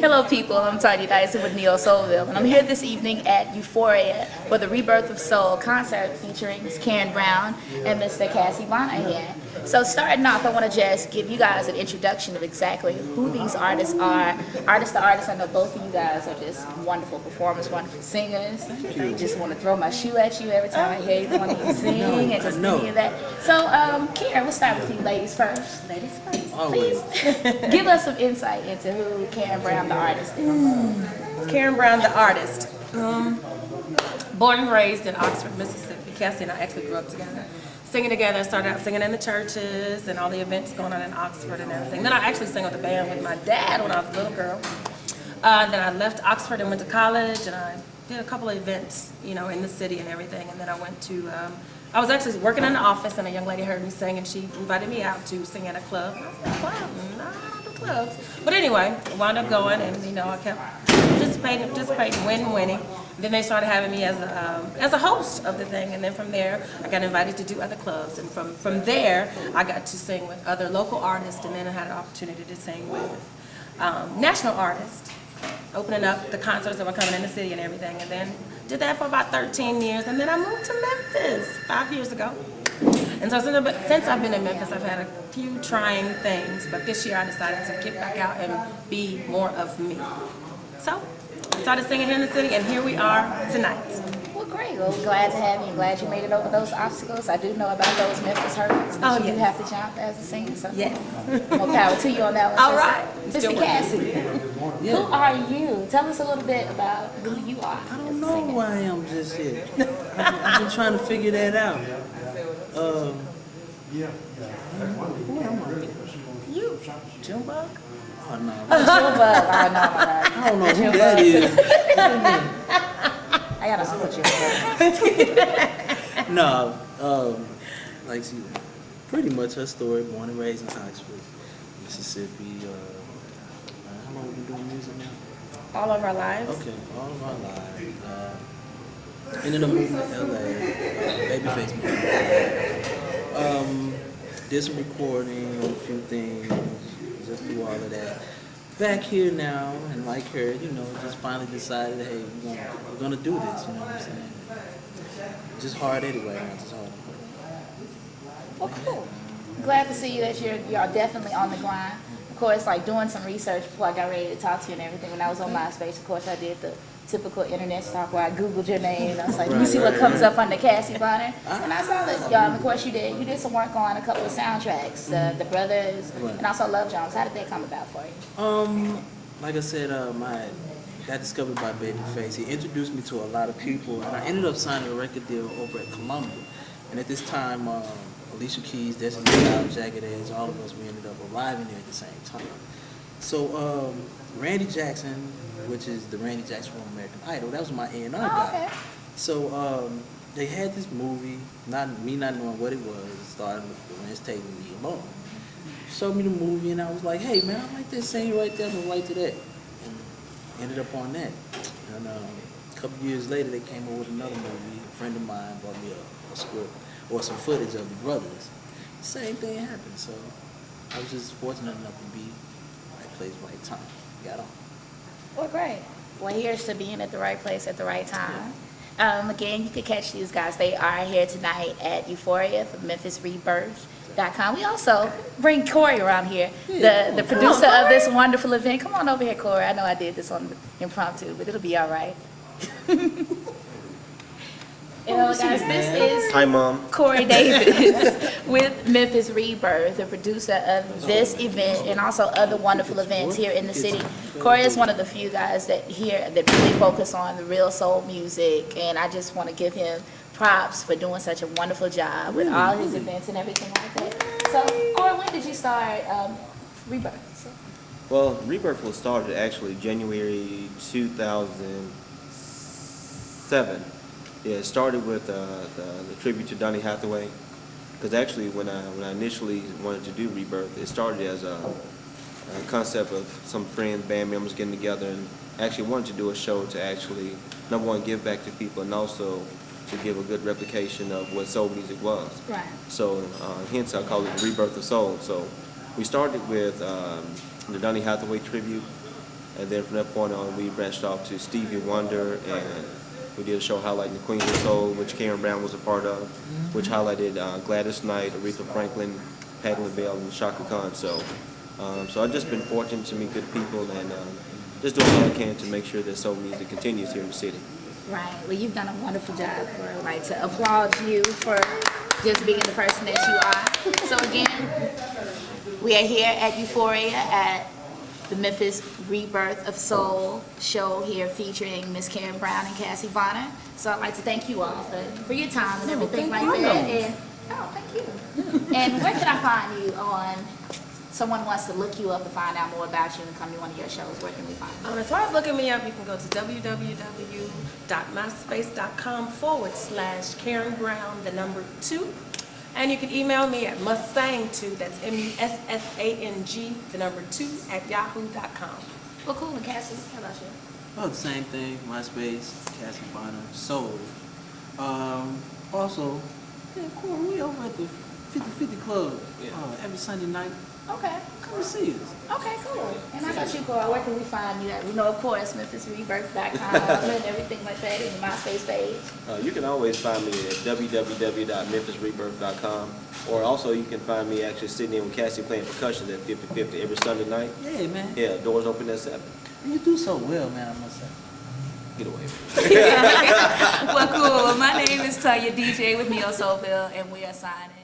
Hello people, I'm Tanya Dyson with Neosoulville, and I'm here this evening at Euphoria for the Rebirth of Soul concert featuring Ms. Karen Brown and Mr. Cassie here. So starting off, I want to just give you guys an introduction of exactly who these artists are. Artist to artist, I know both of you guys are just wonderful performers, wonderful singers. I just want to throw my shoe at you every time I hear one of you sing and just any of that. So Karen, we'll start with you ladies first. Ladies first. Please give us some insight into who Karen Brown the artist is. Karen Brown the artist. Born and raised in Oxford, Mississippi. Cassie and I actually grew up together. Singing together, started out singing in the churches and all the events going on in Oxford and everything. Then I actually sang with the band with my dad when I was a little girl. Then I left Oxford and went to college, and I did a couple of events, you know, in the city and everything. And then I went to, I was actually working in the office, and a young lady heard me sing, and she invited me out to sing at a club. And I was like, wow, no, I don't do clubs. But anyway, I wound up going, and you know, I kept participating, winning. Then they started having me as a host of the thing, and then from there I got invited to do other clubs, and from there I got to sing with other local artists, and then I had an opportunity to sing with national artists, opening up the concerts that were coming in the city and everything, and then did that for about 13 years, and then I moved to Memphis 5 years ago. And so since I've been in Memphis, I've had a few trying things, but this year I decided to get back out and be more of me. So I started singing here in the city, and here we are tonight. Well, great. Well, we're glad to have you. Glad you made it over those obstacles. I do know about those Memphis hurdles that you do have to jump as a singer. So yes. More power to you on that one. All right. Mr. Cassie, who are you? Tell us a little bit about who you are. I don't know who I am just yet. I've been trying to figure that out. Who am I? You, Junebug? Oh, no. Junebug. I don't know who that is. I gotta switch you. No, like she, pretty much her story, born and raised in Oxford, Mississippi. How long have we been doing music now? All of our lives. Okay, all of our lives. Ended up moving to LA, Babyface moved. Did some recording on a few things, just through all of that. Back here now, and like her, you know, just finally decided, hey, we're gonna do this, you know what I'm saying? Just hard anyway, not just hard. Well, cool. Glad to see you that you're definitely on the grind. Of course, like doing some research before I got ready to talk to you and everything. When I was on MySpace, of course, I did the typical internet stalk where I Googled your name and I was like, let me see what comes up under Cassie Bonner. And I saw that, of course, you did some work on a couple of soundtracks, The Brothers, and also Love Jones. How did that come about for you? Like I said, I got discovered by Babyface. He introduced me to a lot of people, and I ended up signing a record deal over at Columbia. And at this time, Alicia Keys, Destiny Child, Jagged Edge, all of us, we ended up arriving there at the same time. So Randy Jackson, which is the Randy Jackson from American Idol, that was my A&R guy. Okay. So they had this movie, not knowing what it was, starting with Lorenz Tate and Me Alone. Showed me the movie, and I was like, hey man, I like this scene right there, I'm gonna write to that. And ended up on that. And a couple years later, they came over with another movie. A friend of mine brought me a script or some footage of the brothers. Same thing happened, so I was just fortunate enough to be right place, right time. Got on. Well, great. Well, here's to being at the right place at the right time. Again, you can catch these guys. They are here tonight at Euphoria for MemphisRebirth.com. We also bring Corey around here, the producer of this wonderful event. Come on over here, Corey. I know I did this on impromptu, but it'll be all right. Guys, this is Hi, Mom. Corey Davis with Memphis Rebirth, the producer of this event and also other wonderful events here in the city. Corey is one of the few guys that really focus on the real soul music, and I just want to give him props for doing such a wonderful job with all his events and everything like that. So, Corey, when did you start Rebirth? Well, Rebirth was started actually January 2007. Yeah, it started with the tribute to Donny Hathaway, because actually when I initially wanted to do Rebirth, it started as a concept of some friends, band members getting together and actually wanted to do a show to actually, number one, give back to people, and also to give a good replication of what soul music was. Right. So hence I call it the Rebirth of Soul. So we started with the Donny Hathaway tribute, And then from that point on, we branched off to Stevie Wonder, and we did a show highlighting the Queens of Soul, which Karen Brown was a part of, which highlighted Gladys Knight, Aretha Franklin, Patti LaBelle, and Shaka Khan. So I've just been fortunate to meet good people, and just doing all I can to make sure that soul music continues here in the city. Right. Well, you've done a wonderful job. I would like to applaud you for just being the person that you are. So again, we are here at Euphoria at the Memphis Rebirth of Soul show here featuring Miss Karen Brown and Cassie Bonner. So I'd like to thank you all for your time and everything like that. And, thank you. And where can I find you on, someone wants to look you up and find out more about you and come to one of your shows, where can we find you? As far as looking me up, you can go to www.myspace.com/Karen Brown, the number 2. And you can email me at Mustang2, that's MUSSANG, the number 2, @yahoo.com. Well, cool. And Cassie, how about you? Well, the same thing, MySpace, Cassie Bonner, Soul. Also, yeah, cool, we over at the 50/50 Club every Sunday night. Okay. Come and see us. Okay, cool. And how about you, Cora? Where can we find you at? We know, of course, MemphisRebirth.com and everything like that, and the MySpace page. You can always find me at www.memphisrebirth.com, or also you can find me actually sitting in with Cassie playing percussion at 50/50 every Sunday night. Yeah, man. Yeah, doors open at 7. And you do so well, man, I must say. Get away from me. Well, cool. My name is Tanya DJ with Neosoulville, and we are signing.